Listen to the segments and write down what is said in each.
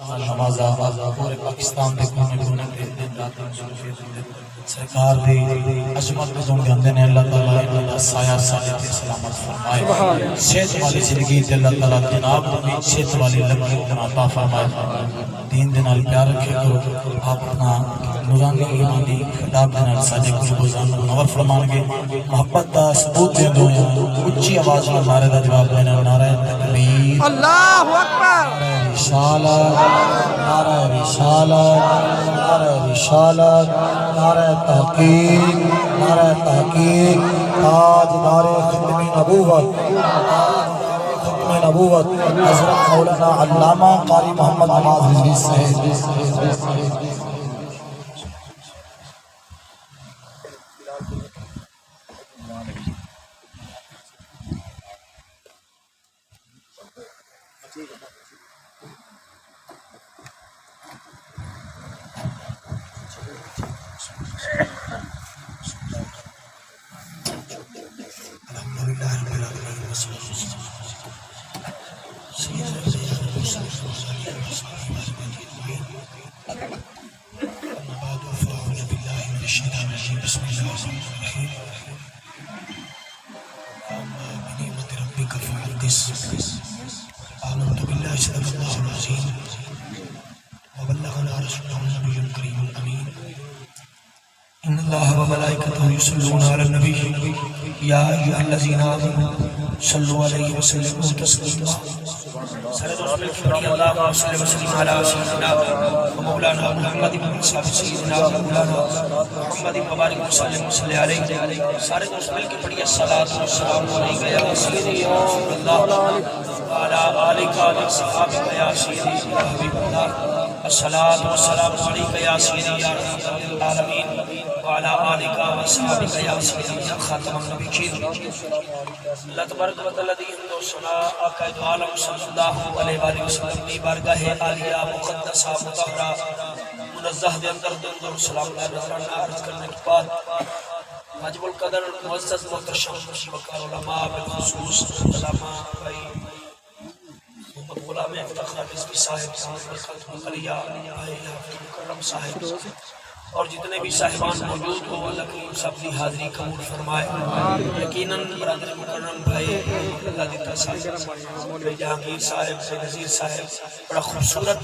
نمازہ پورے پاکستان دے کونے کونے دے دن رات سرکار دی عظمت کو دن گندے نے اللہ تعالیٰ اللہ سایہ سایہ تے سلامت فرمائے صحت والی زندگی تے اللہ تعالیٰ جناب بھی صحت والی لمبی عمر عطا فرمائے دین دے نال پیار رکھے کرو آپ اپنا نورانی ایمانی خطاب دے نال ساجے کچھ گزار منور فرمان گے محبت دا ثبوت دے دو اچھی آواز میں نعرے دا جواب دینا نعرہ تکبیر اللہ اکبر رسالت نعرہ رسالت نعرہ رسالت نعرہ تحقیق نعرہ تحقیق تاجدار ختم نبوت ختم نبوت حضرت مولانا علامہ قاری محمد نواز رضوی صاحب آمنت بالله صدق الله العظيم وبلغنا رسوله النبي الكريم الأمين إن الله وملائكته يصلون على النبي يا أيها الذين آمنوا صلوا عليه وسلموا تسليما اللهم صل وسلم على سيدنا ومولانا محمد بن سيدنا مولانا محمد مبارك وسلم عليه سارے دوست مل کے پڑھیے الصلاۃ والسلام علیک یا سیدی یا رسول اللہ وعلى آلك وصحبه يا سيدي يا حبيب الله الصلاة والسلام عليك يا سيدي يا رحمة العالمين وعلى آلك وصحبه يا سيدي يا خاتم النبيين اللہ تبارک و تعالی دی حمد و ثنا آقا دو عالم صلی اللہ علیہ وآلہ وسلم دی بارگاہ عالیہ مقدسہ مطہرہ منزہ دے اندر دن سلام اللہ نظرانہ عرض کرنے کے بعد واجب القدر معزز محترم وقار علماء بالخصوص علماء بھائی غلام افتخار رضوی صاحب خاتم علیہ مکرم صاحب اور جتنے بھی صاحبان موجود ہو اللہ کریم سب کی حاضری قبول فرمائے یقیناً برادر مکرم بھائی اللہ دیتا صاحب جہانگیر صاحب سے نظیر صاحب بڑا خوبصورت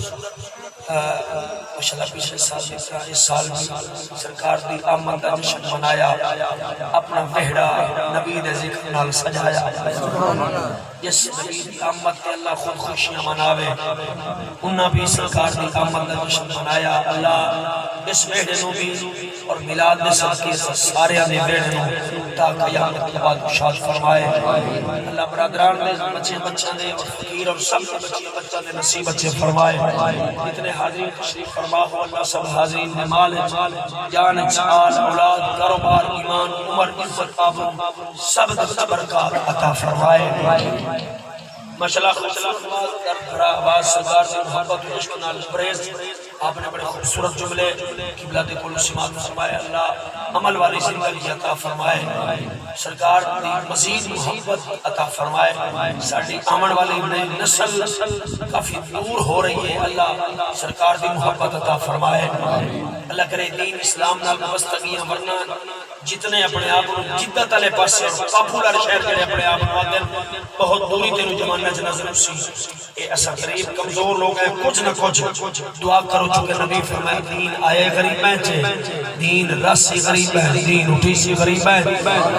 ماشاءاللہ پچھلے سال دیتا اس سال بھی سرکار دی آمد کا جشن منایا اپنا وحڑا نبی دے ذکر نال سجایا جس نبی دی آمد کے اللہ خود خوشیاں مناوے انہاں بھی سرکار دی آمد کا جشن منایا اللہ اس وحڑے نو بھی اور میلاد دے صدقے سارے نے وحڑے نو تا قیامت کے بعد شاد فرمائے اللہ برادران دے بچیاں دے اور فقیر اور سب بچیاں دے نصیب بچے فرمائے جتنے حاضرین تشریف فرما ہو اللہ سب حاضرین نے مال جان آل اولاد کاروبار ایمان عمر عزت آبرو سب دے برکات عطا فرمائے ماشاءاللہ خوبصورت بھرا آواز سرکار سے محبت و عشق نال پریز آپ نے بڑے خوبصورت جملے قبلہ دے کل سماعت فرمائے اللہ عمل والی زندگی عطا فرمائے سرکار دی مزید محبت عطا فرمائے ساڑھی آمن والی نسل کافی دور ہو رہی ہے اللہ سرکار دی محبت عطا فرمائے اللہ کرے دین اسلام نال مبستگیاں ورنہ جتنے اپنے آپ جدت علیہ پاس پاپولر شہر جڑے اپنے آپ مادن بہت دوری تینو جمانہ جنازر اسی اے ایسا قریب کمزور لوگ ہیں کچھ نہ کچھ دعا کرو چونکہ نبی فرمائے دین آئے غریب ہیں چھے دین رسی غریب ہے دین اٹھی سی غریب ہے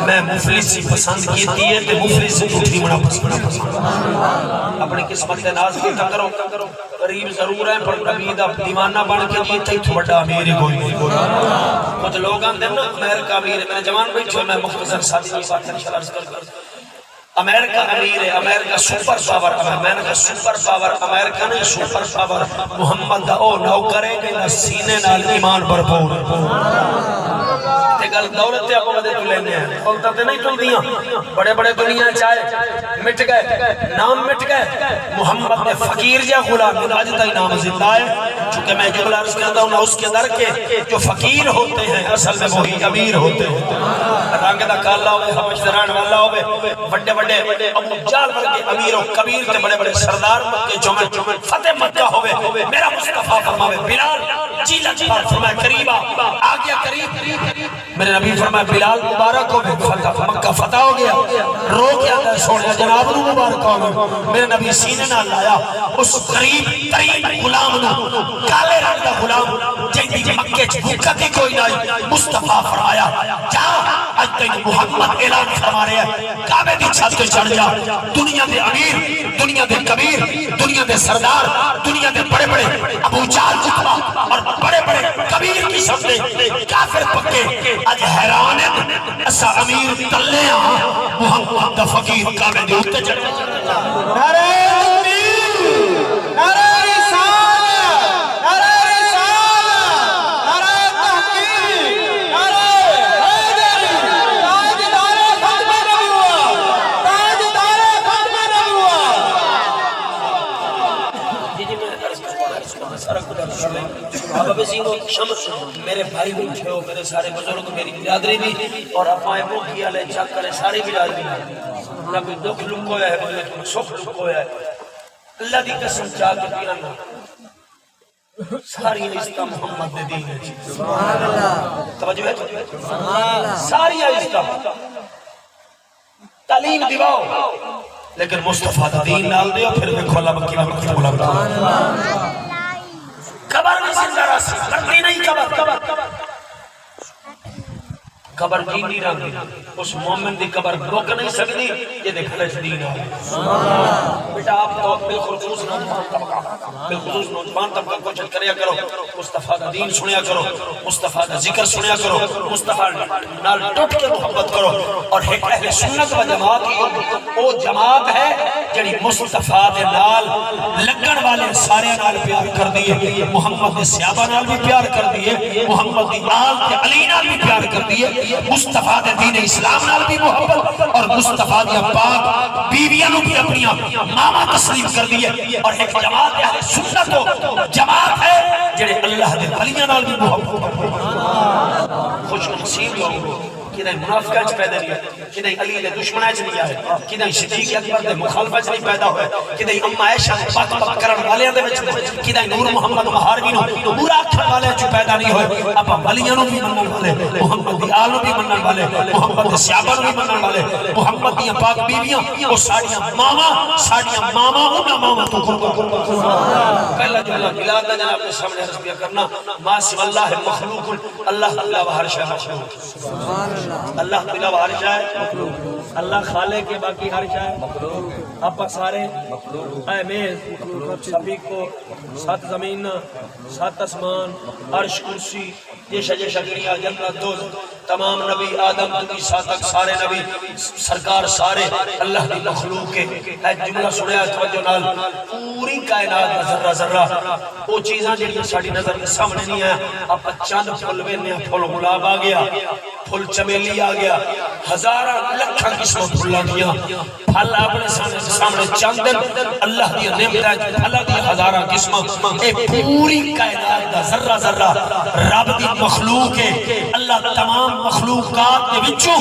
میں مفلسی پسند کیتی ہے تے مفلسی اٹھی منا پسند اپنی قسمت ناز کی کرو غریب ضرور ہے پر نبی دا دیوانہ بن کے جیتے ہی تو بڑا میری کوئی نہیں کچھ لوگ آن دینا امریکہ امیر ہے میں جوان بیٹھو میں مختصر ساتھی کی بات انشاءاللہ عرض کر امریکہ امیر ہے امریکہ سپر پاور امریکہ سپر پاور امریکہ نہیں سپر پاور محمد دا او نو کرے گا سینے نال ایمان بھرپور تے گل دولت تے اپنے دے لینے ہیں دولت تے نہیں تل دیاں بڑے بڑے دنیا چاہے مٹ گئے نام مٹ گئے محمد نے فقیر جا غلام آج تک نام زندہ ہے چونکہ میں جملہ عرض کرتا ہوں اس کے در کے جو فقیر ہوتے ہیں اصل میں وہی امیر ہوتے ہیں رنگ دا کالا ہوئے حبش دران والا ہوئے بڑے بڑے بڑے ابو جہل ورگے امیر و کبیر تے بڑے بڑے سردار مکے جو فتح مکہ ہوئے میرا مصطفیٰ فرماوے بلال جی لجپال فرمائے قریب آ گیا قریب میرے نبی فرمائے بلال مبارک ہو فتح مکہ فتح ہو گیا رو کے اندر سوڑیا جناب نو مبارک ہو میرے نبی سینے نہ لایا اس قریب ترین غلام نو کالے رنگ دا غلام جنگی مکے بھوکا تھی کوئی نہیں مصطفیٰ فرمایا جا آج تک محمد اعلان فرما رہے ہیں کعبے دی چھت کے چڑھ جا دنیا دے امیر دنیا دے کبیر دنیا دے سردار دنیا دے بڑے بڑے ابو جہل عتبہ اور بڑے بڑے کبیر کی سمجھے کافر پکے آج حیران ہے ایسا امیر تلے محمد دا فقیر کعبے دے اٹھتے چڑھ نعرہ تکبیر نعرہ رسالت نعرہ رسالت نعرہ تحقیق نعرہ حیدری تاجدار ختم نبوت تاجدار ختم نبوت میرے بھائی بیٹھے ہو میرے سارے بزرگ میری برادری بھی اور اپائے موکی علیہ چاک کرے ساری برادری نہ کوئی دکھ لکھویا ہے بلے کوئی سکھ لکھویا ہے اللہ دی قسم چاہ کے پیانا ساری عزتہ محمد دے دین ہے سبحان اللہ توجہ ہے ساری عزتہ تعلیم دیواؤ لیکن مصطفیٰ دا دین نال دیو پھر دیکھو اللہ مکی وقت بولا قبر میں زندہ راسی کرتی نہیں قبر جی نہیں رہی اس مومن دی قبر روک نہیں سکتی یہ دیکھ لے دین ہے بیٹا آپ تو بالخصوص نوجوان طبقہ کو چل کریا کرو مصطفیٰ دا دین سنیا کرو مصطفیٰ دا ذکر سنیا کرو مصطفیٰ نال ٹوٹ کے محبت کرو اور ایک اہل سنت و جماعت کی وہ جماعت ہے جڑی مصطفیٰ دے نال لگن والے سارے نال پیار کر دیئے محمد دے صحابہ نال بھی پیار کر دیئے محمد دی آل کے علی نال بھی پیار کر دیئے مصطفیٰ دے دین اسلام نال بھی محبت اور مصطفیٰ دے پاک بیویاں نو بھی اپنی ماما تسلیم کر دیئے اور ایک جماعت اہل سنت ہو جماعت ہے جڑے اللہ دے ولیاں نال بھی محبت خوش نصیب لوگوں کدھیں منافقہ چ پیدا نہیں ہے کدھیں علی دے دشمنہ چ نہیں آئے کدھیں صدیق اکبر دے مخالفہ چ نہیں پیدا ہوئے کدھیں اما عائشہ پاک پاک کرن والے دے وچ کدھیں نور محمد مہاروی نو برا اکھن والے چ پیدا نہیں ہوئے اپا ولیاں نو بھی منن والے محمد دی آل نو بھی منن والے محمد دے صحابہ نو بھی منن والے محمد دی پاک بیویاں او ساڈیاں ماما انہاں ماما تو پہلا جو اللہ بلاد دا جناب کے سامنے عرض کیا کرنا ما سوا اللہ مخلوق اللہ اللہ و ہر شے مخلوق سبحان اللہ بلا و ہر شے مخلوق اللہ خالق کے باقی ہر شے مخلوق آپ سارے اے میز سبھی کو سات زمین سات اسمان عرش کرسی یہ شجے شکریہ جنت دوز تمام نبی آدم عیسیٰ تک سارے نبی سرکار سارے اللہ کی مخلوق کے اے جملہ سنیا توجہ نال پوری کائنات میں ذرہ ذرہ وہ چیزاں جنہیں ساڑی نظر کے سامنے نہیں ہے آپ چاند پھول وینے پھول گلاب آ گیا پھول چمیلی آ گیا ہزارہ لکھا قسم پھولا دیا پھل اپنے سامنے چاند اللہ دی نعمت پھل دی ہزارہ قسم اے پوری کائنات دا ذرہ ذرہ رب دی مخلوق ہے اللہ تمام مخلوقات کے وچوں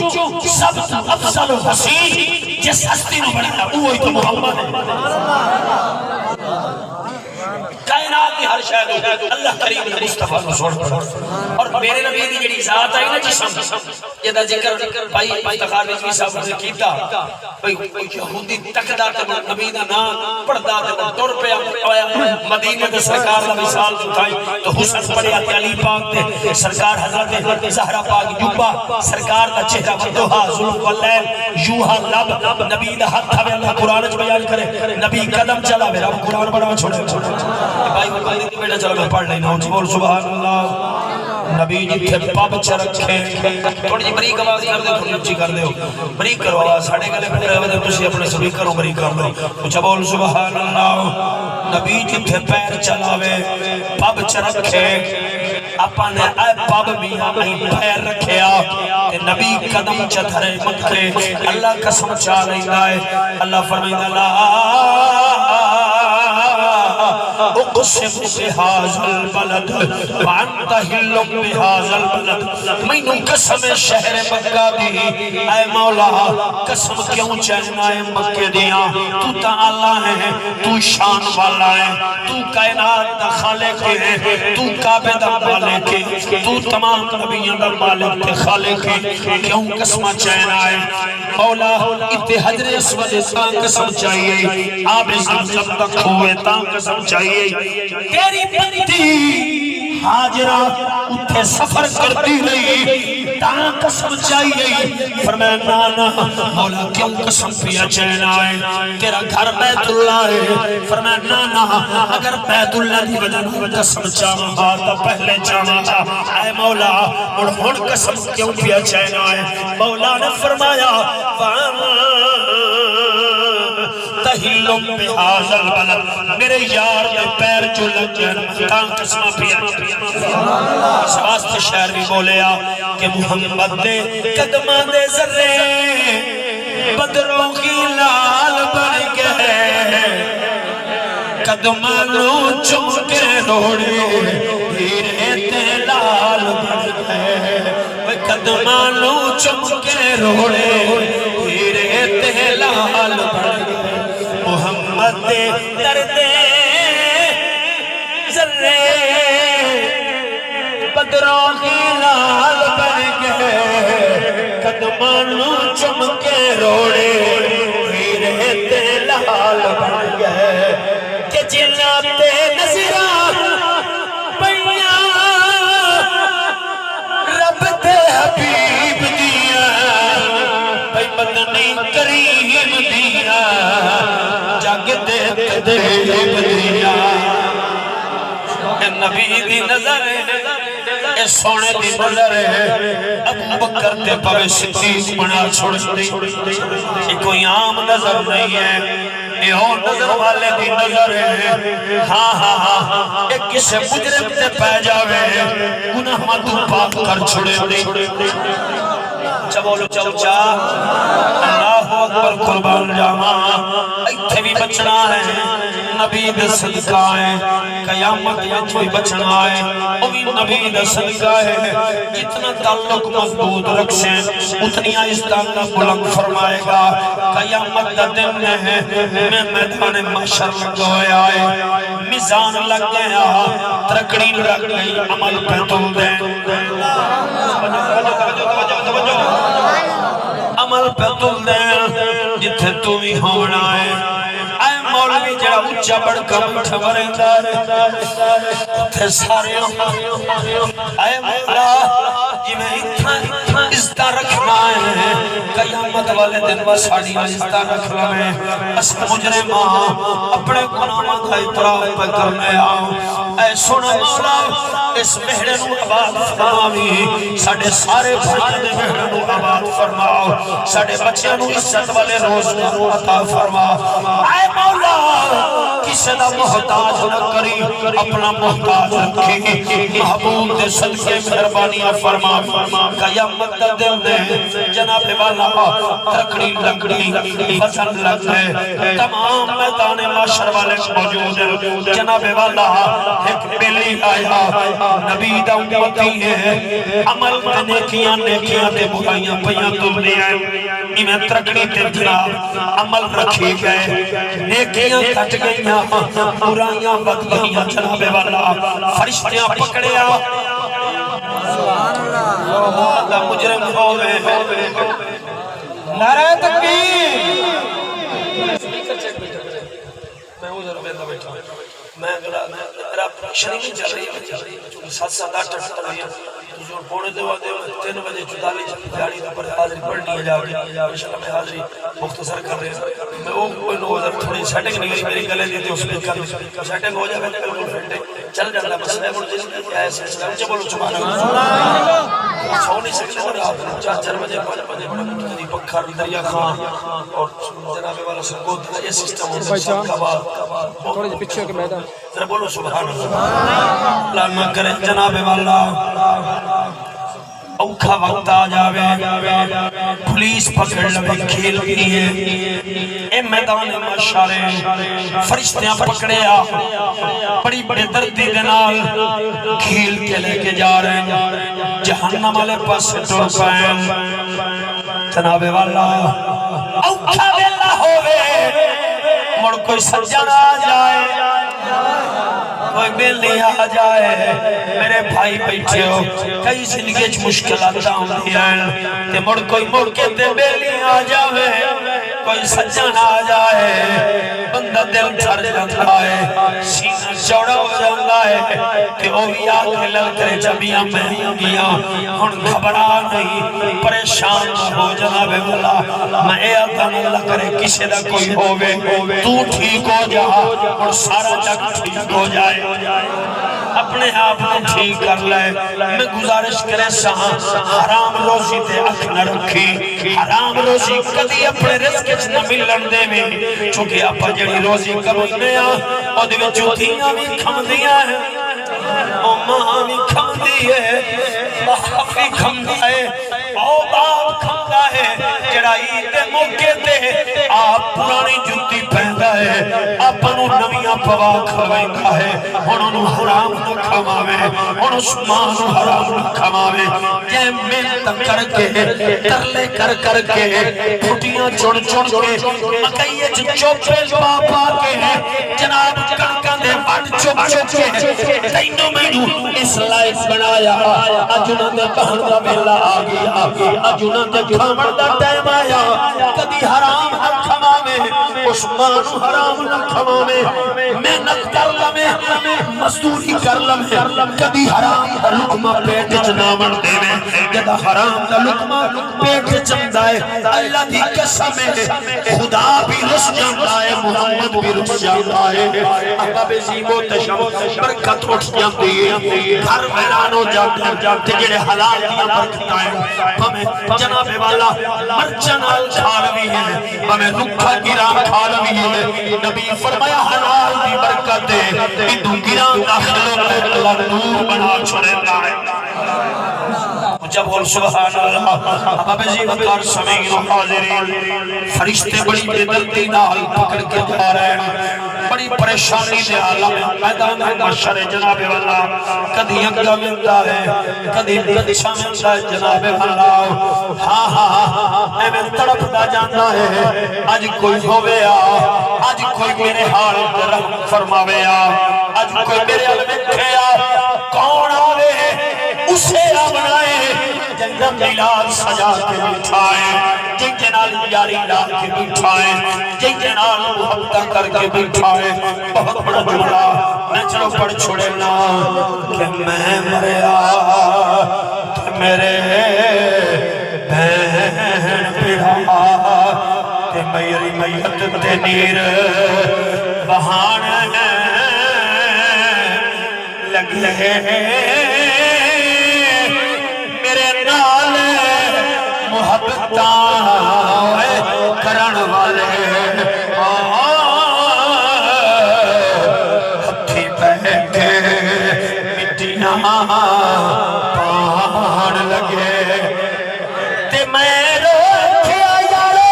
سب سے افضل و حسین جس ہستی میں بڑھتا وہی تو محمد ہے کائنات کی ہر شاید اللہ کریم نے مصطفیٰ کو سوڑ اور میرے نبی دی جڑی ذات آئی نا جسم یہ دا ذکر بھائی افتخار نجوی صاحب نے کیتا بھئی یہودی تکدا تے نبی دا نام پڑھدا تے ٹر پیا مدینے دے سرکار دا مثال اٹھائی تو حسن پڑھیا تے علی پاک تے سرکار حضرت زہرا پاک یوبا سرکار دا چہرہ ودوہا ظلم واللیل یوہا لب نبی دا ہاتھ تھا اللہ قرآن وچ بیان کرے نبی قدم چلا میرا قرآن بڑا چھوڑے بھائی وہ کہتے بیٹا چلو میں پڑھ لینا ہوں بول سبحان اللہ نبی جی تھے پب چ رکھے تھوڑی جی بریک آواز کر دے تھوڑی اچھی کر دے بریک کرو آواز ساڑھے گلے پھر رہے تسی اپنے سبھی کرو بریک کر لو اچھا بول سبحان اللہ نبی جی تھے پیر چلاوے پب چ رکھے اپنے اے پب میاں نہیں پیر رکھیا نبی قدم چ دھرے مکھے اللہ قسم چاہ لینا ہے اللہ فرمائے اللہ اقسم بهذا البلد وانت حل بهذا البلد مینوں قسم شہر مکہ دی اے مولا قسم کیوں چاہنا ہے مکہ دیاں تو تعالی ہے تو شان والا ہے تو کائنات دا خالق ہے تو کعبے دا مالک ہے تو تمام نبیوں دا مالک تے خالق ہے کیوں قسم چاہنا ہے مولا اتنے حجر اسود تاں قسم چاہیے آب زمزم تک ہوئے تاں قسم چاہیے تیری بندی حاجرہ اتھے سفر کرتی رہی تاں قسم چاہیے فرمایا نانا مولا کیوں قسم پیا چہنا ہے تیرا گھر بیت اللہ ہے فرمایا نانا اگر بیت اللہ دی وجہ قسم چاہاں تو پہلے چاہاں اے مولا اور قسم کیوں پیا چہنا ہے مولا نے فرمایا تحلم بہذا البلد میرے یار میں پیر جو لگ جائے تاں قسم پیا اس واسطے شعر بھی بولیا کہ محمد دے قدمہ دے ذرے بدروں کی لال بن گئے قدمہ نو چم کے روڑے ہیرے تے لال بن گئے قدمہ نو چم کے روڑے ہیرے تے لال بن گئے محمد دے دردے ذرے بدروں کی لال بن گئے قدمانو چم کے روڑے ہیرے تے لال بن گئے کہ جناتے نظران پیاں رب دے حبیب دیا بھائی بدنی کریم دیا جگ دے تدیب دیا نبی دی نظر ہے اے سونے دی نظر ہے ابو بکر تے پوے صدیق بنا چھوڑ یہ کوئی عام نظر نہیں ہے یہ اور نظر والے دی نظر ہے ہاں ہاں ہاں ایک کسے مجرم تے پہ جاوے گناہ مدو پاک کر چھوڑے چبولو چوچا اللہ اکبر قربان جاما ایتھے بھی بچنا ہے نبی دے صدقہ ہے قیامت وچ بھی بچنا ہے او بھی نبی دے صدقہ ہے جتنا تعلق مضبوط رکھیں اتنی آہستہ بلند فرمائے گا قیامت دا دن ہے میں میدان محشر لگ گیا ہے میزان لگ گیا ترکڑی لگ گئی عمل پہ تل دیں عمل پہ تل دیں جتھے تو ہی ہونا ہے اے مولوی جڑا اچھا بڑھ کر مٹھا مرندار تھے سارے اے مولا جی میں اتنا عزتہ رکھنا ہے قیامت والے دن وہ ساڑی عزتہ رکھنا ہے اس مجرم اپنے گناہوں کا اعتراف پہ کرنے آؤ اے سونا مولا اس مہرے نو آباد فرماوی ساڑھے سارے بھائی دے مہرے نو آباد فرماؤ ساڑھے بچے نو عزت والے روز نو عطا فرماؤ اے مولا کسی دا محتاج نہ کری اپنا محتاج رکھی محبوب دے صدقے مہربانیاں فرما قیامت دا دن دے جناب والا ترکڑی لکڑی فضل لگ گئے تمام میدان معاشر والے موجود ہیں جناب والا ایک بیلی آیا نبی دا امتی ہے عمل تے نیکیاں تے برائیاں پیاں تلنے ہیں میں ترکڑی تے جناب عمل رکھی گئے نیکیاں کٹ گئیاں برائیاں بد گئیاں جناب والا فرشتیاں پکڑیا اللہ مجرم ہو گئے نعرہ تکبیر میں ادھر بیٹھا میں شریف چل رہی ہے 7-8 جو پونے دے 3 بجے 44 دیہڑی پر حاضری پڑھنی ہے جا کے انشاءاللہ میں حاضری مختصر کر رہے ہیں میں وہ کوئی نو ادھر تھوڑی سیٹنگ نہیں ہوئی میری گلے دی تے اس میں کر سیٹنگ ہو جائے بالکل فٹ چل جاتا مسئلہ ہے کیا ہے سلام سے بولو سبحان اللہ سو نہیں سکتے رات 4 بجے 5 بجے کبھی پکھر دریا خان اور جناب والا سرگود یہ سسٹم ہوتا ہے سب کا بعد تھوڑے پیچھے کے میدان ذرا بولو سبحان اللہ لانا کرے جناب والا اوکھا وقت آ جاوے پولیس پکڑ لوے کھیل دیئے اے میدان مشارے فرشتیاں پکڑیا بڑی بڑے دردی دنال کھیل کے لے کے جا رہے ہیں جہنم والے پاس ٹر پائیں جناب والا اوکھا ویلا ہوئے مڑ کوئی سجن آ جائے کوئی بیلی آ جائے میرے بھائی بیٹھے ہو کئی زندگی مشکلات آتی ہیں تے مڑ کوئی مڑ کے تے بیلی آ جائے کوئی سجن آ جائے بندہ دل تھر جاتا ہے سینہ چوڑا ہو جاتا ہے کہ وہ بھی آگے للکرے جبیاں میں گیا ہن گھبرا نہیں پریشان ہو جناب والا میں اے آتا اللہ کرے کسی دا کوئی ہوگے تو ٹھیک ہو جا اور سارا جگ ٹھیک ہو جائے اپنے آپ کو ٹھیک کر لائے میں گزارش کرے سہاں حرام روزی تے اکھ نہ رکھی حرام روزی کدی اپنے رزق نہ ملن دے میں چونکہ آپ جڑی روزی کمانے او دے وچ چوتھیاں بھی کھمدیاں ہیں او ماں بھی کھمدی ہے باپ بھی کھمدا ہے او باپ کھمدا ہے جڑا عید دے موقع تے آپ پرانی جُتی پہندا ہے اپنوں نویاں پوا کھویندا ہے ہن انہوں حرام نہ کھواوے ہن اس ماں نو حرام نہ کھواوے جے محنت کر کے ترلے کر کے پھٹیاں چن کے مکئی وچ چوپے پا پا کے جناب کڑکاں دے وڈ چپ کے تینوں مینوں اس لائق بنایا اج انہاں دے کھان دا ویلا آ گیا اج انہاں دے کھاون دا ٹائم آیا کدی حرام نہ کھواوے اس ماں نو حرام نہ کھواوے محنت کر لوے مزدوری کر لوے کدی حرام دا لقمہ پیٹ وچ نہ وڑ دے جدا حرام دا لقمہ پیٹ وچ آندا ہے اللہ دی قسم ہے خدا بھی رس جاندا ہے محمد بھی رس جاندا ہے احباب عظیم و تشم برکت اٹھ جاندی ہے گھر ویران ہو جاندے تے جڑے حلال دیاں برکتاں ہیں ہمیں جناب والا مرچاں نال کھا لوی ہے ہمیں رکھا گراں کھا لوی ہے نبی فرمایا حلال دی برکت ہے کہ گراں داخلوں میں اللہ نور بنا چھوڑتا ہے جب بول سبحان اللہ احباب عظیم کار سمعین و حاضرین فرشتے بڑی بےدردی نال پکڑ کے جا رہے ہیں بڑی پریشانی دے عالم میدان محشر جناب والا کدی اگا ملتا ہے کدی پیچھے ملتا ہے جناب والا ہاں ہاں اے میں تڑپتا جانا ہے اج کوئی ہوے اج کوئی میرے حال تے رحم فرماوے اج کوئی میرے ال ویکھے کون آوے اسے بنائے جنگم ملاد سجا کے بٹھائے جن کے نال یاری لا کے بٹھائے جن کے نال محبت کر کے بٹھائے بہت بڑا جملہ میں چلو پڑھ چھوڑے نا کہ میں مریا کہ میرے بہن پڑھا کہ میری میت تے نیر بہان لگے محبتاں کرن والے ہتھی بیٹھ کے مٹیاں پان لگے تے میں روکھیا یارو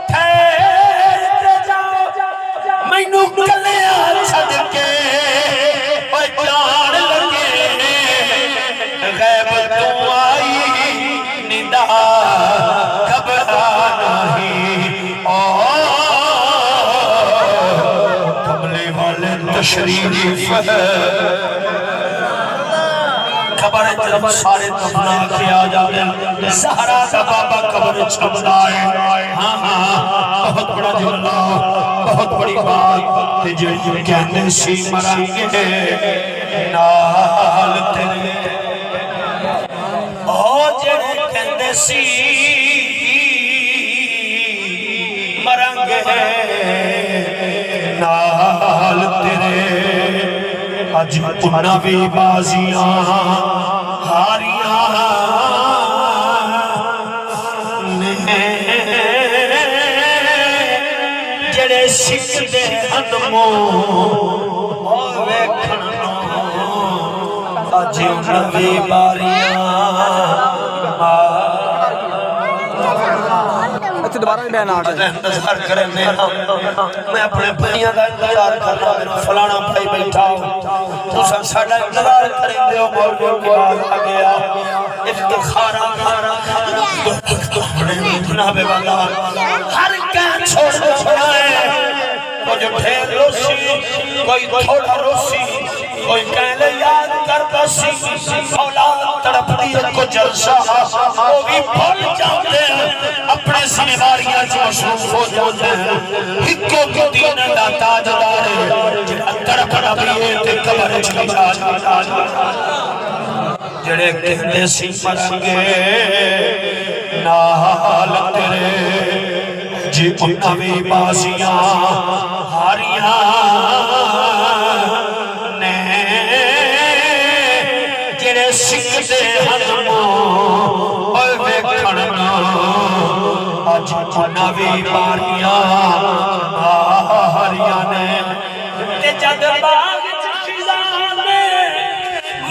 ٹھہر جاؤ مینوں کلیاں چھڈ کے اوے جان لگے غیب تو آئی گھبرانا ہی کملے والے تشریف خبر جب سارے دفنا کیا جاتے سہرا دا بابا قبر چھپتا ہے ہاں ہاں بہت بڑا جملہ بہت بڑی بات جو کہنے سی مرانگے نال تیرے سی مرنگے نال تیرے اج انہاں بھی بازیاں ہاریاں جڑے سکھدے انمو ویکھن اج انہاں بھی باریاں اچھا دوبارہ بھی بیان آ گیا انتظار کریں میرا میں اپنے بھائیاں کا انتظار کرنا میرا فلانا بھائی بیٹھا ہوں تو سب ساڑھا انتظار کریں دے مولویوں کی بات آ گیا افتخارا جناب والا ہر کہیں چھوڑ جائے تو جو ڈھیر روسی کوئی تھوڑا روسی کوئی کہلے یاد کر بسی اولاد تڑپ دیئے کو جلسہ وہ بھی بھول جاتے ہیں اپنے سنواریاں جو مصروف ہو جاتے ہیں ہکو کو دین دا تاجدار ہے جڑا تڑپ نبیے تے قبر چلی جا جڑے کہتے سی مرنگے نال تیرے جی انوی بازیاں ہاریاں نے جڑے سکھتے ہنموں اور ویکھننا آج انوی باریاں ہاریاں نے تے جد باغ چخزانے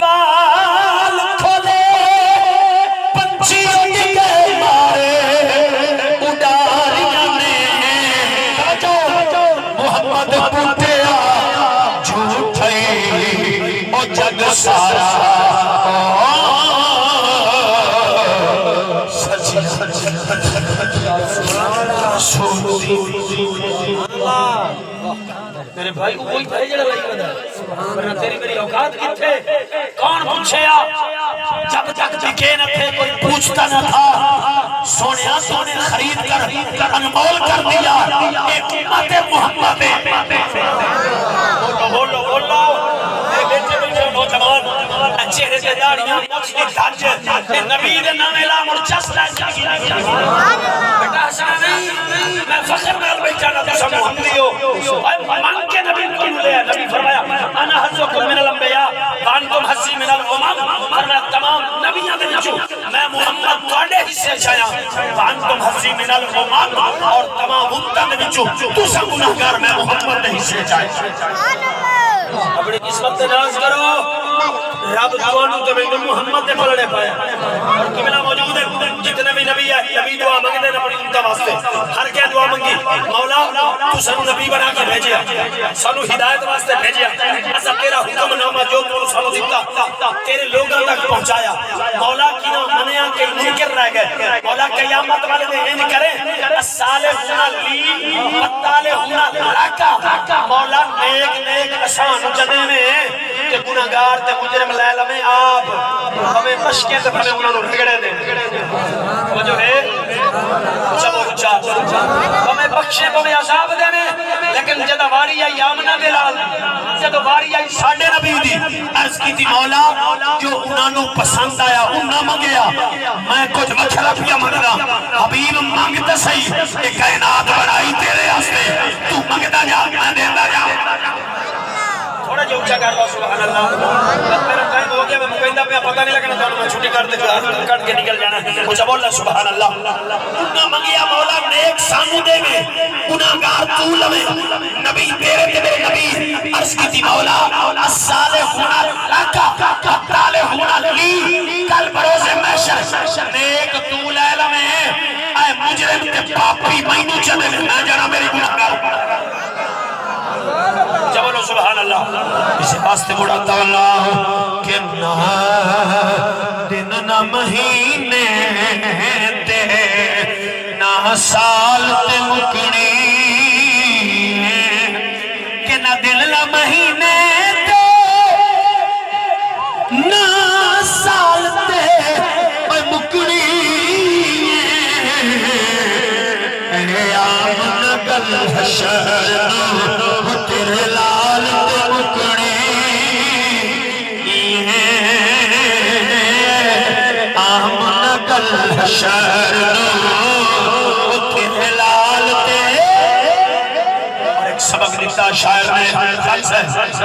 وال کھولے پنچھی اڑ گئے مارے اڈاریاں نے محمد پوٹیا جھوٹے او جگ سارا سچی سوچی میرے بھائی کو کوئی بھائی جڑا لائی بدا ورنہ تیری میری اوقات کی تھے کون پوچھیا جب تک بکے نہ تھے کوئی پوچھتا نہ تھا سونیا سونے خرید کر انمول کر دیا ایک امت محمد بولو بولو بیٹے بیٹے نوجوان چہرے سے داڑیاں ایک دھاج نبی دے نامے لا مرچس لائے بیٹا حسن نہیں میں فخر میں بیٹھانا تو سب محمدی ہو مانگ کے نبی کو لے نبی فرمایا انا حضرکم من الانبیاء وانتم حسی من الامم فرمایا تمام نبیوں دے وچوں میں محمد تواڈے حصے چایا وانتم حسی من الامم اور تمام امتاں دے وچوں تساں گناہگار میں محمد دے حصے چایا اپنی قسمت تے ناز کرو رب توانو تے میں محمد دے پلڑے پایا اور قبلہ موجود ہے جتنے بھی نبی ہے نبی دعا مانگتے ہیں اپنی امت واسطے ہر کیا دعا مانگی مولا تو سانو نبی بنا کے بھیجیا سانو ہدایت واسطے بھیجیا ایسا تیرا حکم نامہ جو تو سانو دیتا تیرے لوگوں تک پہنچایا مولا کی نہ منیا کہ منکر رہ گئے مولا قیامت والے دن ان کریں الصالحون لی والطالحون لکا مولا نیک نیک آسان جدے میں کہ گناہگار تے مجرم لے لمیں آپ ہمیں مشکے تے ہمیں انہوں نے رگڑے دیں وہ جو ہے چلو اچھا ہمیں بخشے ہمیں عذاب دے میں لیکن جدہ واری آئی آمنہ بلال جدہ واری آئی ساڑھے نبی دی عرض کی تھی مولا جو انہوں پسند آیا انہوں مانگیا میں کچھ وکھرا پیا مانگا حبیب مانگتا صحیح ایک کائنات بنائی تیرے ہستے تو مانگتا جا میں دیتا جا تھوڑا جو اچھا کر لو سبحان اللہ میرا ٹائم ہو گیا میں مقیدہ پہ پتہ نہیں لگنا تو میں چھوٹی کر کے نکل جانا کچھ بولنا سبحان اللہ انہاں منگیا مولا نیک سانو دے میں گناہگار تو لوے نبی تیرے تے میرے نبی عرض کی تھی مولا الصالحون لکا والطالحون لی کل بروز محشر نیک تو لے لوے اے مجرم تے پاپی مینوں چلے میں جانا میری گناہگار جبلو سبحان اللہ اسے واسطے بڑھاتا اللہ کہ نہ دن نہ مہینے تے نہ سال تے مکنی کہ نہ دن نہ مہینے تے نہ سال تے مکنی اے آمن گل حشر تیرے لال تے مکنے آمن گل حشر تیرے لال تے اور ایک سبق دیتا شاعر نے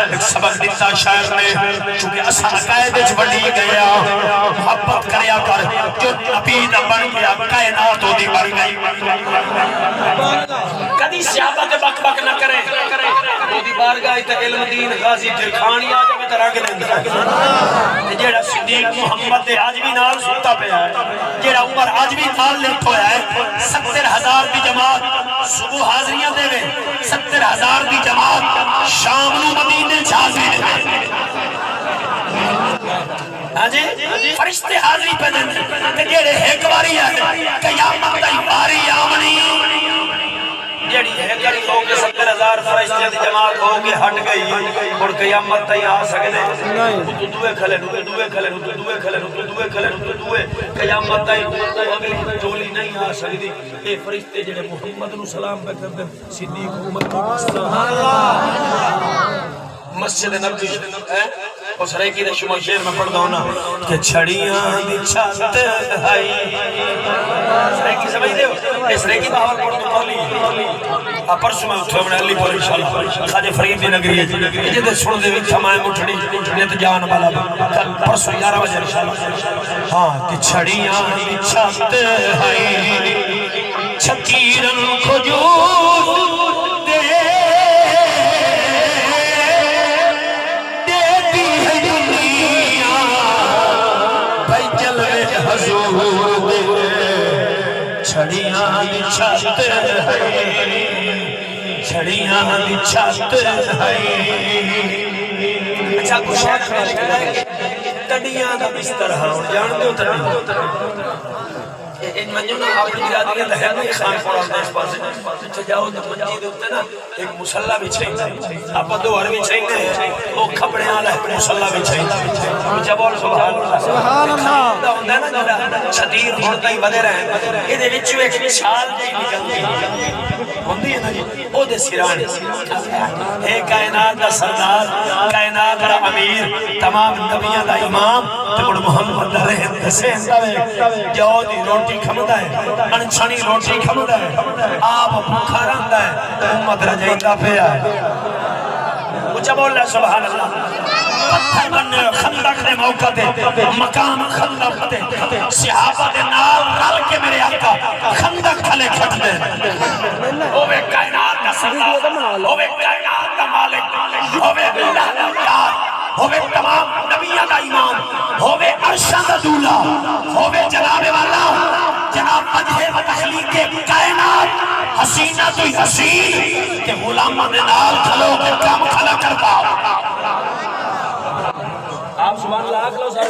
ایک سبق دیتا شاعر نے چونکہ اسا عقائد وچ بڑھی گیا محبت کریا کر جو نبی دا بن گیا کائنات دی بن گئی کدی صحابہ تے بک بک نہ کرے وہ دی بارگاہ تے علم دین غازی دل خانی آ جائے بھی تو رنگ لیندہ ہے جیڑا صدیق محمد آجوی نال ستا پہ ہے جیڑا عمر آجوی نال لیٹ ہویا ہے 70,000 دی جماعت صبح حاضریاں دے گئے 70,000 دی جماعت شام نو مدینے حاضری دے گئے ہاں جی فرشتے حاضری پہ دیں جیڑے ایک باری ہے قیامت تائی باری آمنی جیڑی ہے کری ہو کے 70,000 فرشتے دی جماعت ہو کے ہٹ گئی اور قیامت تائی آ سکنے تو دوے کھلے نو دوے کھلے نو دوے کھلے نو دوے کھلے نو دوے قیامت تائی اگلی جولی نہیں آ سکتی اے فرشتے جیڑے محمد نو سلام پہ کر دیں صدیق محمد سبحان اللہ مسجد نبوی ہے اس ریکی دے شما شیر میں پڑھ دوں نا کہ چھڑیاں دی چھت آئی اس ریکی سمجھ دے ہو اس ریکی باہر پڑھ دوں پہلی پرسوں میں اٹھو میں علی پر انشاءاللہ خاجہ فرید دی نگری ہے جدے سن دے وچ ہمائے مٹھڑی نیت جان والا کل پرسوں 11 بجے انشاءاللہ ہاں کہ چھڑیاں دی چھت آئی چھکیرن کھجور دے چھڑیاں دی چھت ہے چھڑیاں دی چھت ہے اچھا کچھ ہے لکھنا ہے کہ تڑیاں دا بستر ہاں جان دے تڑیاں ان منجوں نے اپنی برادریاں دہر نہیں خان قرآن دے اس پاسے تو جاؤ تو منجی دے ہوتے نا ایک مسلح بھی چھیں آپ دو ہر بھی چھیں گے وہ کھپڑے آلہ ہے مسلح بھی چھیں مجھے بول سبحان اللہ دا ہوندہ ہے نا جڑا شدیر ہوتا ہی بدے رہے یہ دے وچو ایک مثال جی نکلتی ہوندی ہے نا جی او دے سیران اے کائنات دا سردار کائنات دا امیر تمام نبیان دا امام تمہر محمد رہن دسین دا جو دی روٹی کھمدہ ہے انچھانی روٹی کھمدہ ہے آپ بھوکھا رہندہ ہے امت رجائندہ پہ آئے مجھے بول رہا سبحان اللہ پتھر بننے خندق دے موقع دے مقام خندق دے صحابہ دے نال رل کے میرے آقا خندق کھلے کھٹ دے ہوئے کائنات کا سردار ہوئے کائنات کا مالک ہوئے اللہ دا یار ہوئے تمام نبیہ دا امام ہوئے عرشہ دا دولا ہوئے جناب والا جناب مجھے و تخلیق کائنات حسینہ تو حسین کہ غلامہ دے نال کھلو کے کام کھلا کرتا آپ سبحان اللہ آکھ لو سارے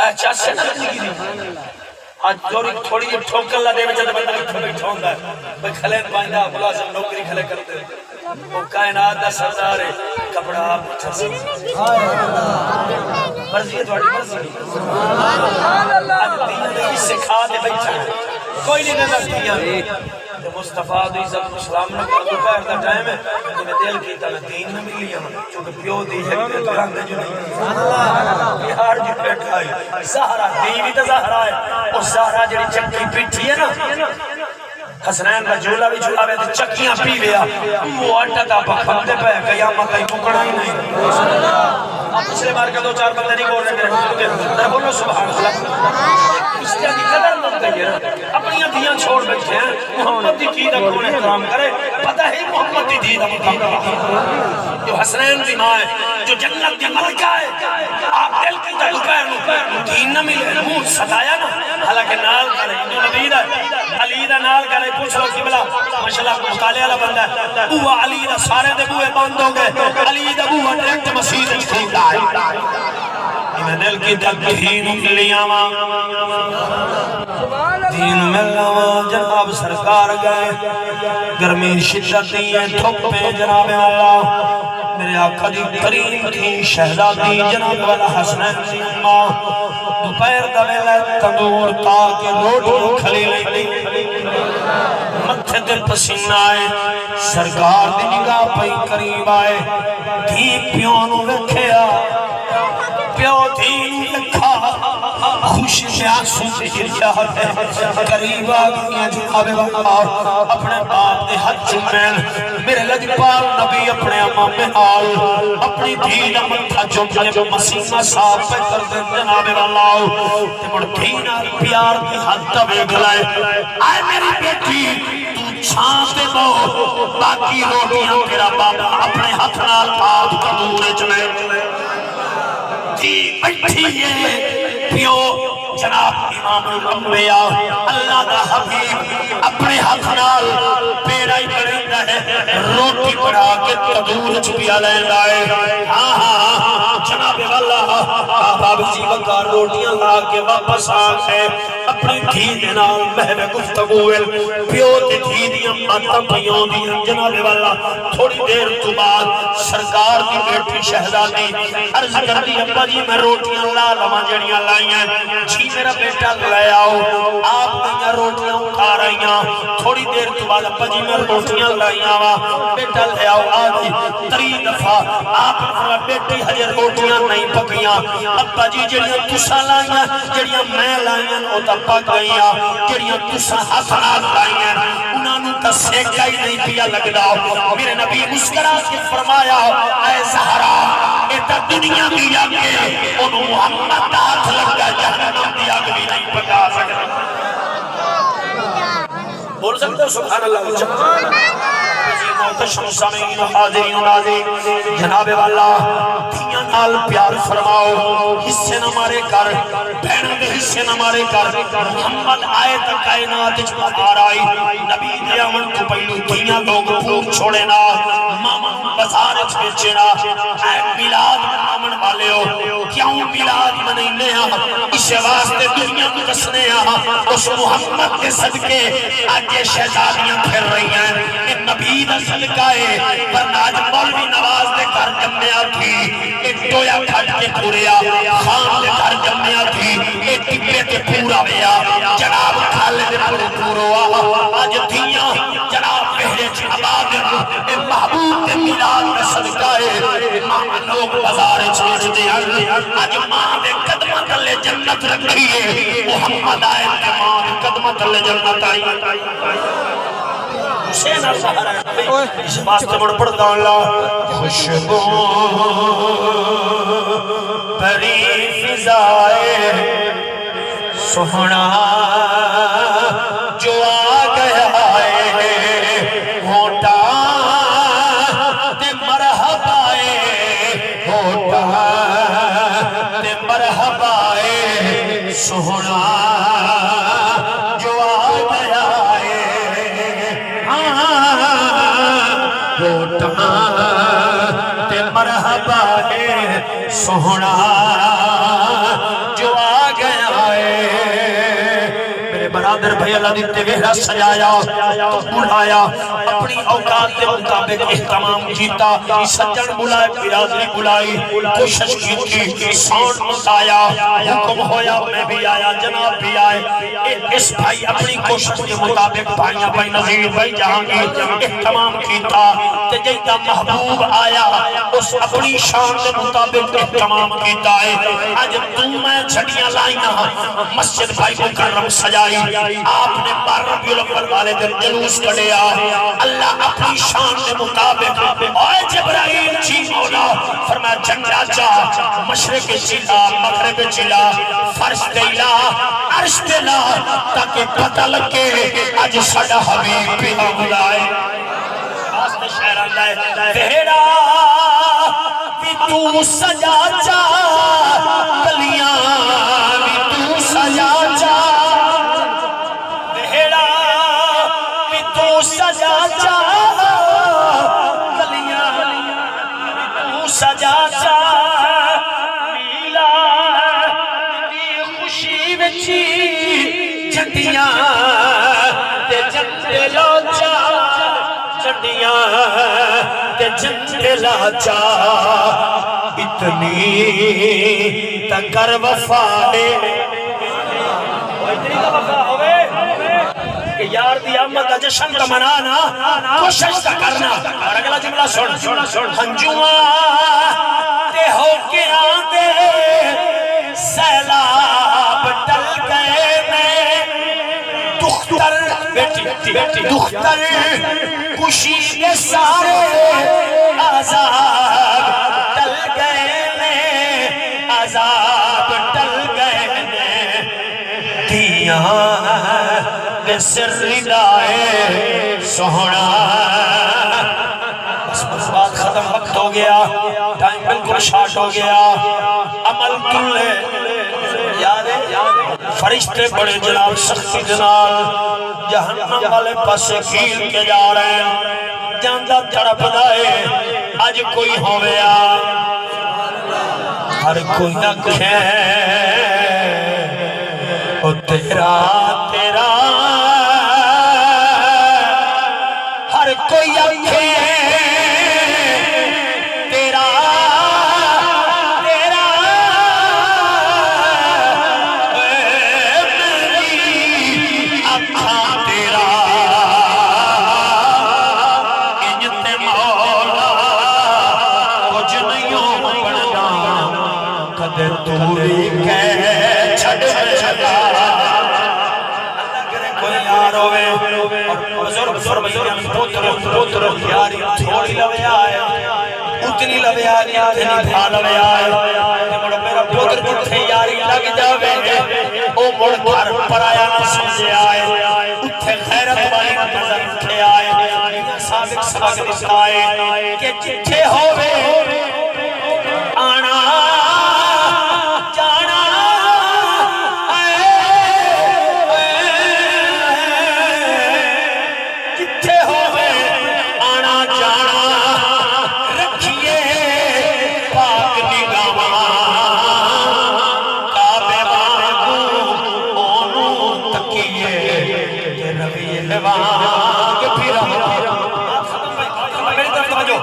اچھا سے نہ لگی دی آج دوری تھوڑی جب ٹھوکر اللہ دے بچہ بندہ لکھا بیٹھا ہوندہ ہے بھئی کھلین پائندہ ملازم نوکری کھلے کرتے وہ کائنات دا سردار ہے کپڑا آپ اٹھا سے مرضی ہے تھوڑی مرضی آج دین دے اس سے کھا دے بیٹھا ہے کوئی نہیں نظر دیا کہ مصطفیٰ دی عزت اسلام نے کر دوپہر دا ٹائم ہے کہ میں دل کیتا میں دین نہ ملی ہوں چونکہ پیو دی ہے کہ تو رنگ جو نہیں بہار جو بیٹھا ہے زہرہ دی بھی تا زہرہ ہے اور زہرہ جڑی چکی پیٹھی ہے نا حسنین کا جھولا بھی جھولا بھی چکیاں پی لیا وہ آٹا تا پکھتے پہ قیامت کہیں پکڑا ہی نہیں آپ پچھلے بار کا 2-4 بندے نہیں بول رہے ہیں بولو سبحان اللہ اس طرح کی قدر مت کہیے اپنی دھیاں چھوڑ بیٹھے ہیں محمد دی دید کون احترام کرے پتہ ہی محمد دی دید مقام جو حسنین دی ماں ہے جو جنت دی ملکہ ہے آپ دل کی تکبیر دین نہ ملے منہ ستایا نا حالانکہ نال کرے جو نبی دا علی دا نال کرے پوچھ لو قبلہ ماشاءاللہ مطالعہ والا بندہ ہے بوہ علی دا سارے دے بوہ بند ہو گئے علی دا بوہ ڈائریکٹ مسیح ٹھیک ہے میں دل کی تکہین لیا ماں دین میں لوا جناب سرکار گئے گرمی شدت دیئے تھوپے جناب اللہ میرے آقا دی کریم تھی شہزادی جناب والا حسنین سی اماں دوپہر دویلہ تندور تاکہ روٹی کھلی لئی متھے دل پسینہ آئے سرکار دی نگاہ پئی قریب آئے دھی پیونو رکھیا پیو دھی رکھا خوشی سے آنسو سے گریا ہے قریب آگیا جناب والا اپنے باپ دے حد چمین میرے لجپال نبی اپنے امام آل اپنی دین متھا چمجھے مسیحہ صاحب پہ کر دیں جناب والا تے مڑ دین پیار کی حد تبے گلائے آئے میری بیٹی چھانتے بہو باقی روٹیاں تیرا بابا اپنے ہاتھ نال آپ تندور چلے تھی بیٹھی ہے پیو جناب امام الانبیاء اللہ دا حبیب اپنے ہاتھ نال پیڑا ہی کریں ہے روٹی بڑھا کے تندور چپیا لے لائے جناب والا باب جی وقار روٹیاں لا کے واپس آگئے اپنی دھی دینال محو گفتگویل پیو تے دھی دیاں ماتا پیوں دیاں جناب والا تھوڑی دیر تو بعد سرکار دی بیٹی شہزادی عرض کر دی ابا جی میں روٹیاں لا لواں جڑیاں لائیاں جی میرا بیٹا لے آؤ آپ دیاں روٹیاں اٹھا رہیاں تھوڑی دیر تو بعد ابا جی میں روٹیاں لائیاں وا بیٹا لے آؤ آگی تری دفعہ آپ نے بیٹی ہجر روٹیاں نہیں پکیاں ابا جی جڑیاں تسا لائیاں جڑیاں میں لائیاں او تا پک گئیاں جڑیاں تسا حسنات لائیاں انہاں نوں تا سیکا ہی نہیں پیا لگدا میرے نبی مسکرا کے فرمایا اے زہرا اے تا دنیا دی آگ انہوں محمد ہاتھ لگا جہنم دی آگ بھی نہیں پکا سکتا بول سکتے ہو سبحان اللہ محتشم سامعین و حاضرین و ناظرین جناب والا دھیاں نال پیار فرماؤ حصے نہ مارے کر بہنوں دے حصے نہ مارے کر محمد آئے تک کائنات بہار آئی نبی دے آمن کو پہلو دھیاں لوگ پھول چھوڑے نا ماما بازار بیچے نا اے میلاد آمن والے ہو کیوں میلاد منینے ہاں اس واسطے دنیا کو دسنے ہاں اس محمد کے صدقے آج یہ شہزادیاں پھر رہی ہیں اے نبی دا صدقہ ہے ورنہ آج مولوی نواز دے گھر جمعہ تھی ایک ٹویا کھٹ کے پوریا خان دے گھر جمعہ تھی ایک ٹپے تے پورا بیا جناب کھالے دے پورے پوروا آج دھیاں جناب پہلے چھباد اے محبوب دے میلاد دا صدقہ ہے ماں لوگ بازار چھوڑ دے آج ماں دے قدمہ تلے جنت رکھی ہے محمد آئے دے ماں دے قدمہ تلے جنت آئی حسین الزہر ہے اس واسطے مڑ پڑھتا اللہ خوشبو بری فضائے سہنا جو آ گیا ہے ہوتا تے مرحبائے ہوتا تے مرحبائے سہنا جو آ گیا ہے ہوتا تے مرحبا ہے سہنا جو آ گیا ہے میرے برادر بھائی اللہ دیتے ویڑا سجایا تو بلایا اپنی اوقات کے مطابق احتمام کیتا سجن بلائے برادری بلائی کوشش کی تھی ساؤنڈ مطایا حکم ہویا میں بھی آیا جناب بھی آئے اس بھائی اپنی کوشش کے مطابق بھائیاں بھائی نظیر بھائی جہانگیر احتمام کیتا تجیدہ محبوب آیا اس اپنی شان کے مطابق احتمام کیتا ہے آج تم میں چھڑیاں لائیاں مسجد بھائی مکرم سجائی آپ نے 12 ربیع الاول والے دن جلوس کڑیا اللہ اپنی شان کے مطابق اے جبرائیل جی مولا فرمایا جنجا جا مشرق چلا مغرب چلا فرش دیلا عرش دیلا تاکہ پتہ لگے آج سڑا حبیب بھی آملائے آستے شہران لائے ویڑا بھی تو سجا جا گلیاں بھی تو سجا جا ویڑا بھی تو سجا جا گلیاں بھی تو سجا جا میلا دی خوشی وچی جھنڈیاں تے جھنڈے لوچا چڑیاں تے جھنڈے لاچا اتنی تکر وفا ہے اتنی کا وفا ہوئے کہ یار دی آمد کا جشن کا منانا کوشش کا کرنا اور اگلا جملہ سن ہنجوان تے ہو کے آندے سیلاب ڈل گئے میں دختر بیٹی دختر خوشی کے سارے عذاب ڈل گئے میں عذاب ڈل گئے میں دیاں تے سر ردائے سونا بس بات ختم، وقت ہو گیا، ٹائم بالکل شارٹ ہو گیا. عمل تلے یاد ہے فرشتے بڑے جناب سختی جنال جہنم والے پاسے کھیل کے جا رہے ہیں. جاندہ تڑپ دائے آج کوئی ہویا ہر کوئی آنکھیں او تیرا تیرا ہر کوئی آنکھیں تیرا تیرا میری آنکھاں تیرا انجتے مولا کچھ نہیں بننا کدے توری کہہ چھڑ چھڑا. اللہ کرے کوئی یار ہوئے اور بزرگ فرمائیں پوتر یاری تھوڑی لوے آئے اتنی لوے آئے اتنی بھا لوے آئے مڑ میرا پوتر جتھے یاری لگ جاوے او مڑ گھر پرایا نہ سمجھے آئے اتھے غیرت والی نظر اٹھے آئے سابق سبق دکھائے کہ جتھے ہوئے آنا جانا جتھے ہوئے آنا جانا رکھیے پاک نگاہاں کعبے وانگوں اونوں تکیے کہ روی لواں کہ پھر میری طرف توجہ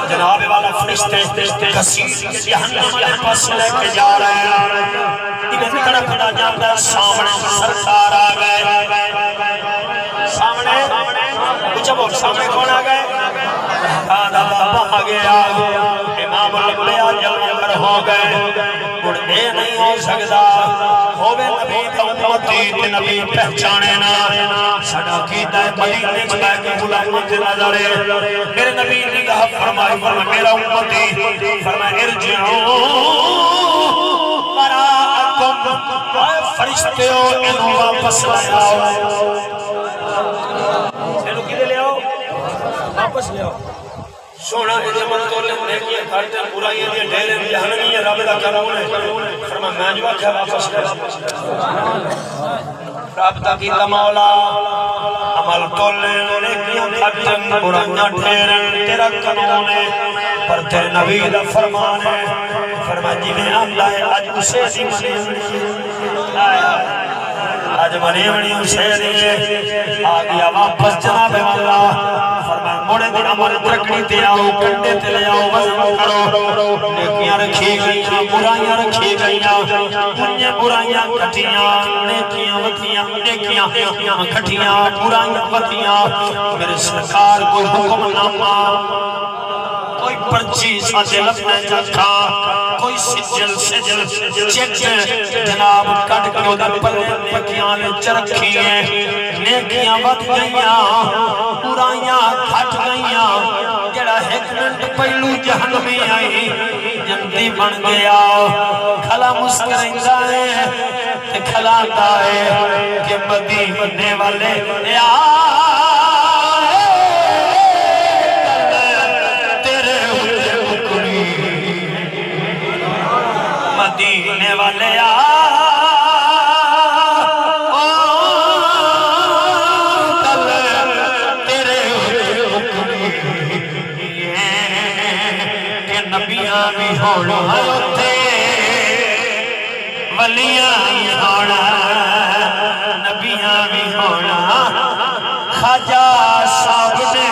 جناب والا فرشتے کثیر کے جہنم والے پاس لے کے جا رہے ہیں. انہیں تڑپنا جاندہ سامنے سرکار آ گئے. سامنے کچھ بول سامنے کون آ گئے؟ دادا بابا آ گیا. امام الانبیاء جلوہ کر ہو گئے. اور اے نہیں ہو سکتا ہوئے نبی کا امتی تے نبی پہچانے نا سڑا کیتا ہے مدینے چلا کے غلامت نظرے میرے نبی نگاہ فرمائی میرا امتی فرمائے ارجعو وراءکم فرشتے ہو انہوں واپس لے آؤ. انہوں کدے لے آؤ؟ واپس لے آؤ. سونا ازمت تو لے کیا کھڑتے برائیاں دیا ڈھیرے بھی جہنمی ہے رب دا قانون ہے. فرما میں جو آکھا واپس لے رابطہ کیتا مولا عمل تو لے کیا کھڑتن برائیاں ڈھیرے تیرا قانون ہے پر تیرے نبی دا فرمان ہے. فرما جی میں آمدہ ہے آج اسے سی منی آج منی منی اسے دیئے آگیا واپس جناب اللہ فرمائے موڑے دن عمل ترکڑی تے آؤ کنڈے تے لے آؤ وزن کرو نیکیاں رکھی گئیاں برائیاں رکھی گئیاں انہیں برائیاں کھٹیاں نیکیاں وطیاں نیکیاں کھٹیاں برائیاں وطیاں میرے سرکار کوئی حکم نامہ کوئی پرچی ساتھے لفنے جاتا کوئی سجل چیک جناب کٹ کے ادھر پلے پکیاں نے چرکھی ہیں نیکیاں بد گئیاں برائیاں کھٹ گئیاں جڑا ایک منٹ پہلو جہنمی آئی جنتی بن گیا کھلا مسکرائندہ ہے کہ کھلاتا ہے کہ مدینے والے مدینے والے تیرے حکمی کہ نبیاں بھی ہونا تھے ولیاں بھی ہونا نبیاں بھی ہونا خواجہ صاحب نے